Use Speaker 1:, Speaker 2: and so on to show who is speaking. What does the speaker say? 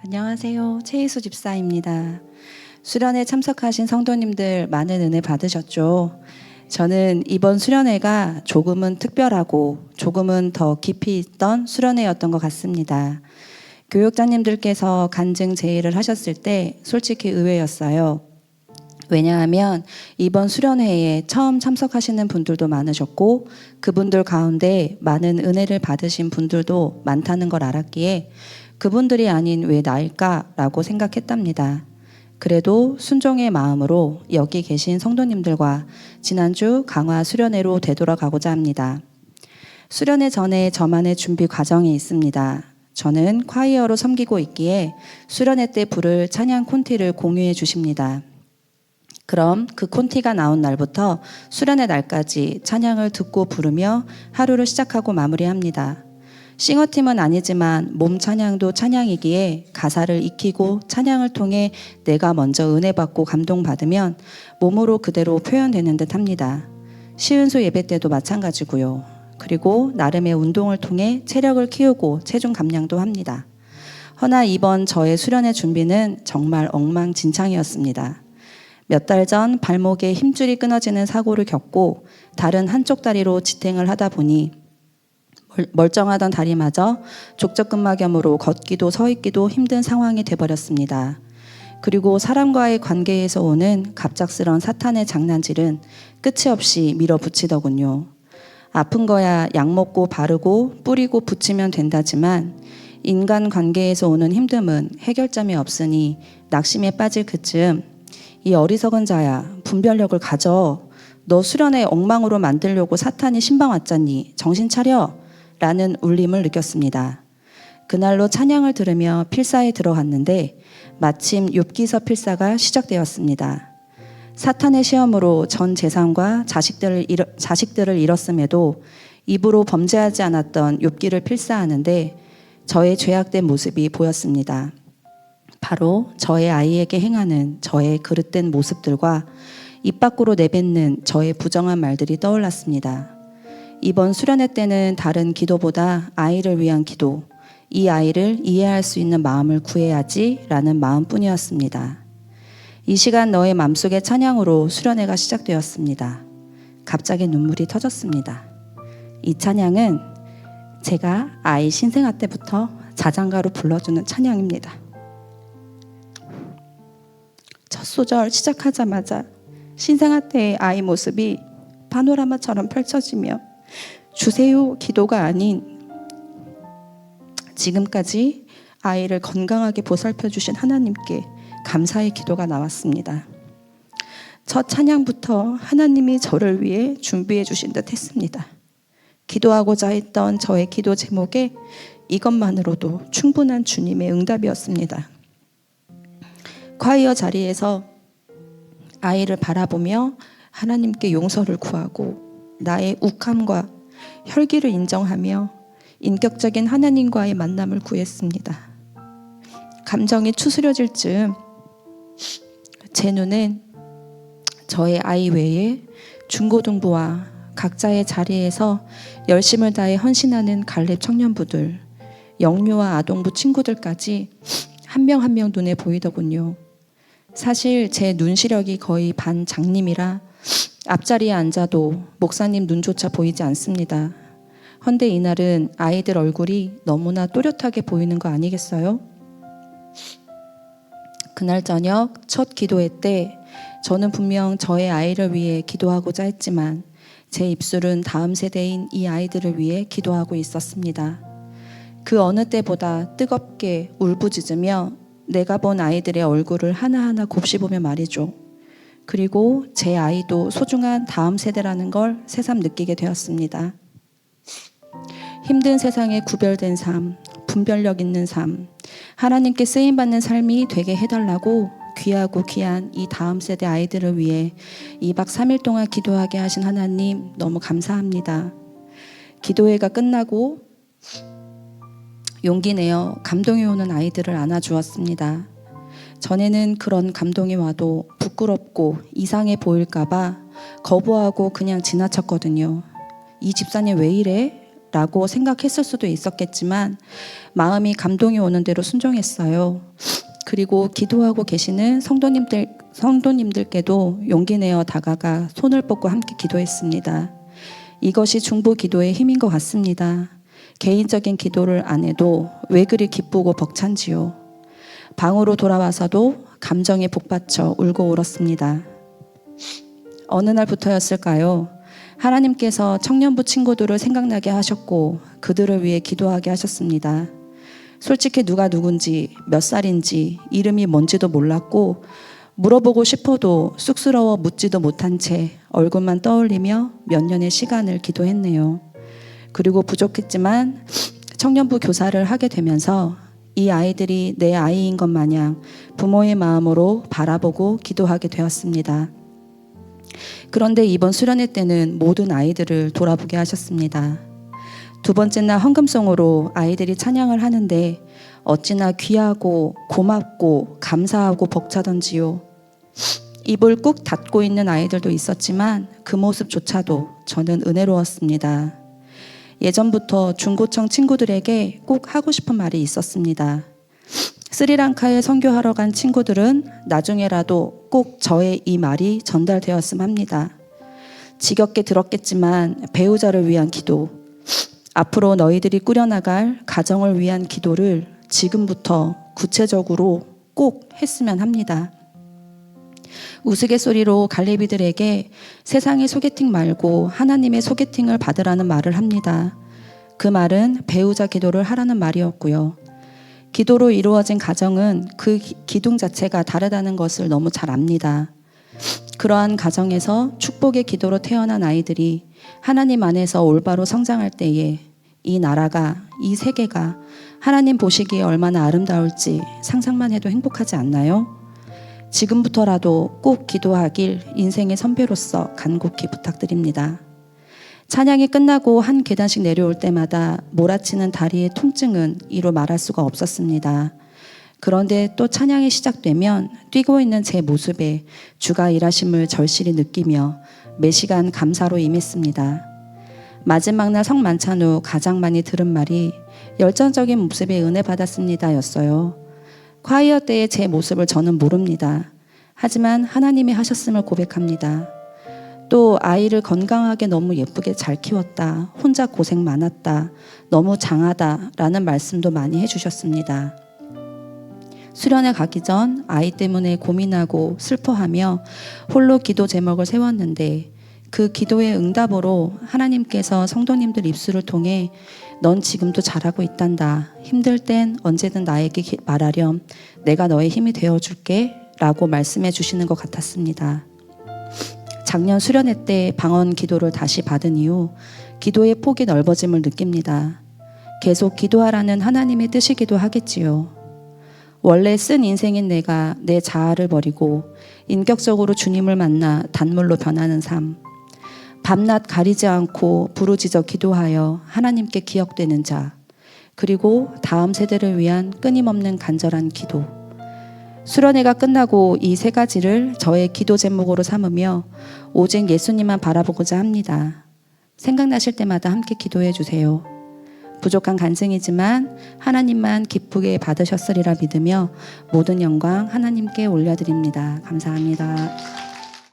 Speaker 1: 안녕하세요. 최희수 집사입니다. 수련회 참석하신 성도님들 많은 은혜 받으셨죠? 저는 이번 수련회가 조금은 특별하고 조금은 더 깊이 있던 수련회였던 것 같습니다. 교육자님들께서 간증 제의를 하셨을 때 솔직히 의외였어요. 왜냐하면 이번 수련회에 처음 참석하시는 분들도 많으셨고 그분들 가운데 많은 은혜를 받으신 분들도 많다는 걸 알았기에 그분들이 아닌 왜 나일까라고 생각했답니다. 그래도 순종의 마음으로 여기 계신 성도님들과 지난주 강화 수련회로 되돌아가고자 합니다. 수련회 전에 저만의 준비 과정이 있습니다. 저는 콰이어로 섬기고 있기에 수련회 때 부를 찬양 콘티를 공유해 주십니다. 그럼 그 콘티가 나온 날부터 수련회 날까지 찬양을 듣고 부르며 하루를 시작하고 마무리합니다. 싱어팀은 아니지만 몸 찬양도 찬양이기에 가사를 익히고 찬양을 통해 내가 먼저 은혜 받고 감동받으면 몸으로 그대로 표현되는 듯 합니다. 시은수 예배 때도 마찬가지고요. 그리고 나름의 운동을 통해 체력을 키우고 체중 감량도 합니다. 허나 이번 저의 수련회 준비는 정말 엉망진창이었습니다. 몇 달 전 발목에 힘줄이 끊어지는 사고를 겪고 다른 한쪽 다리로 지탱을 하다 보니 멀쩡하던 다리마저 족저근막염으로 걷기도 서 있기도 힘든 상황이 돼버렸습니다. 그리고 사람과의 관계에서 오는 갑작스런 사탄의 장난질은 끝이 없이 밀어붙이더군요. 아픈 거야 약 먹고 바르고 뿌리고 붙이면 된다지만 인간 관계에서 오는 힘듦은 해결점이 없으니 낙심에 빠질 그쯤 이 어리석은 자야 분별력을 가져. 너 수련회 엉망으로 만들려고 사탄이 신방 왔잖니. 정신 차려. 라는 울림을 느꼈습니다. 그날로 찬양을 들으며 필사에 들어갔는데 마침 욥기서 필사가 시작되었습니다. 사탄의 시험으로 전 재산과 자식들을 잃었음에도 입으로 범죄하지 않았던 욥기를 필사하는데 저의 죄악된 모습이 보였습니다. 바로 저의 아이에게 행하는 저의 그릇된 모습들과 입 밖으로 내뱉는 저의 부정한 말들이 떠올랐습니다. 이번 수련회 때는 다른 기도보다 아이를 위한 기도, 이 아이를 이해할 수 있는 마음을 구해야지라는 마음뿐이었습니다. 이 시간 너의 맘속의 찬양으로 수련회가 시작되었습니다. 갑자기 눈물이 터졌습니다. 이 찬양은 제가 아이 신생아 때부터 자장가로 불러주는 찬양입니다. 첫 소절 시작하자마자 신생아 때의 아이 모습이 파노라마처럼 펼쳐지며 주세요 기도가 아닌 지금까지 아이를 건강하게 보살펴 주신 하나님께 감사의 기도가 나왔습니다. 첫 찬양부터 하나님이 저를 위해 준비해 주신 듯 했습니다. 기도하고자 했던 저의 기도 제목에 이것만으로도 충분한 주님의 응답이었습니다. 콰이어 자리에서 아이를 바라보며 하나님께 용서를 구하고 나의 욱함과 혈기를 인정하며 인격적인 하나님과의 만남을 구했습니다. 감정이 추스려질 즈음 제 눈엔 저의 아이 외에 중고등부와 각자의 자리에서 열심을 다해 헌신하는 갈렙 청년부들, 영유아 아동부 친구들까지 한 명 한 명 눈에 보이더군요. 사실 제 눈 시력이 거의 반 장님이라 앞자리에 앉아도 목사님 눈조차 보이지 않습니다. 헌데 이날은 아이들 얼굴이 너무나 또렷하게 보이는 거 아니겠어요? 그날 저녁 첫 기도회 때 저는 분명 저의 아이를 위해 기도하고자 했지만 제 입술은 다음 세대인 이 아이들을 위해 기도하고 있었습니다. 그 어느 때보다 뜨겁게 울부짖으며 내가 본 아이들의 얼굴을 하나하나 곱씹으며 말이죠. 그리고 제 아이도 소중한 다음 세대라는 걸 새삼 느끼게 되었습니다. 힘든 세상에 구별된 삶, 분별력 있는 삶, 하나님께 쓰임받는 삶이 되게 해달라고 귀하고 귀한 이 다음 세대 아이들을 위해 2박 3일 동안 기도하게 하신 하나님 너무 감사합니다. 기도회가 끝나고 용기 내어 감동이 오는 아이들을 안아주었습니다. 전에는 그런 감동이 와도 부끄럽고 이상해 보일까봐 거부하고 그냥 지나쳤거든요. 이 집사님 왜 이래? 라고 생각했을 수도 있었겠지만 마음이 감동이 오는 대로 순종했어요. 그리고 기도하고 계시는 성도님들께도 용기 내어 다가가 손을 뻗고 함께 기도했습니다. 이것이 중보 기도의 힘인 것 같습니다. 개인적인 기도를 안 해도 왜 그리 기쁘고 벅찬지요. 방으로 돌아와서도 감정에 북받쳐 울고 울었습니다. 어느 날부터였을까요? 하나님께서 청년부 친구들을 생각나게 하셨고 그들을 위해 기도하게 하셨습니다. 솔직히 누가 누군지 몇 살인지 이름이 뭔지도 몰랐고 물어보고 싶어도 쑥스러워 묻지도 못한 채 얼굴만 떠올리며 몇 년의 시간을 기도했네요. 그리고 부족했지만 청년부 교사를 하게 되면서 이 아이들이 내 아이인 것 마냥 부모의 마음으로 바라보고 기도하게 되었습니다. 그런데 이번 수련회 때는 모든 아이들을 돌아보게 하셨습니다. 두 번째 날 헌금송으로 아이들이 찬양을 하는데 어찌나 귀하고 고맙고 감사하고 벅차던지요. 입을 꾹 닫고 있는 아이들도 있었지만 그 모습조차도 저는 은혜로웠습니다. 예전부터 중고청 친구들에게 꼭 하고 싶은 말이 있었습니다. 스리랑카에 선교하러 간 친구들은 나중에라도 꼭 저의 이 말이 전달되었음 합니다. 지겹게 들었겠지만 배우자를 위한 기도, 앞으로 너희들이 꾸려나갈 가정을 위한 기도를 지금부터 구체적으로 꼭 했으면 합니다. 우스갯소리로 갈래비들에게 세상의 소개팅 말고 하나님의 소개팅을 받으라는 말을 합니다. 그 말은 배우자 기도를 하라는 말이었고요. 기도로 이루어진 가정은 그 기둥 자체가 다르다는 것을 너무 잘 압니다. 그러한 가정에서 축복의 기도로 태어난 아이들이 하나님 안에서 올바로 성장할 때에 이 나라가, 이 세계가 하나님 보시기에 얼마나 아름다울지 상상만 해도 행복하지 않나요? 지금부터라도 꼭 기도하길 인생의 선배로서 간곡히 부탁드립니다. 찬양이 끝나고 한 계단씩 내려올 때마다 몰아치는 다리의 통증은 이루 말할 수가 없었습니다. 그런데 또 찬양이 시작되면 뛰고 있는 제 모습에 주가 일하심을 절실히 느끼며 매 시간 감사로 임했습니다. 마지막 날 성만찬 후 가장 많이 들은 말이 열정적인 모습에 은혜 받았습니다 였어요. 콰이어 때의 제 모습을 저는 모릅니다. 하지만 하나님이 하셨음을 고백합니다. 또 아이를 건강하게 너무 예쁘게 잘 키웠다. 혼자 고생 많았다. 너무 장하다. 라는 말씀도 많이 해주셨습니다. 수련회 가기 전 아이 때문에 고민하고 슬퍼하며 홀로 기도 제목을 세웠는데 그 기도의 응답으로 하나님께서 성도님들 입술을 통해 넌 지금도 잘하고 있단다. 힘들 땐 언제든 나에게 말하렴. 내가 너의 힘이 되어줄게. 라고 말씀해 주시는 것 같았습니다. 작년 수련회 때 방언 기도를 다시 받은 이후 기도의 폭이 넓어짐을 느낍니다. 계속 기도하라는 하나님의 뜻이기도 하겠지요. 원래 쓴 인생인 내가 내 자아를 버리고 인격적으로 주님을 만나 단물로 변하는 삶. 밤낮 가리지 않고 부르짖어 기도하여 하나님께 기억되는 자. 그리고 다음 세대를 위한 끊임없는 간절한 기도. 수련회가 끝나고 이 세 가지를 저의 기도 제목으로 삼으며 오직 예수님만 바라보고자 합니다. 생각나실 때마다 함께 기도해 주세요. 부족한 간증이지만 하나님만 기쁘게 받으셨으리라 믿으며 모든 영광 하나님께 올려드립니다. 감사합니다.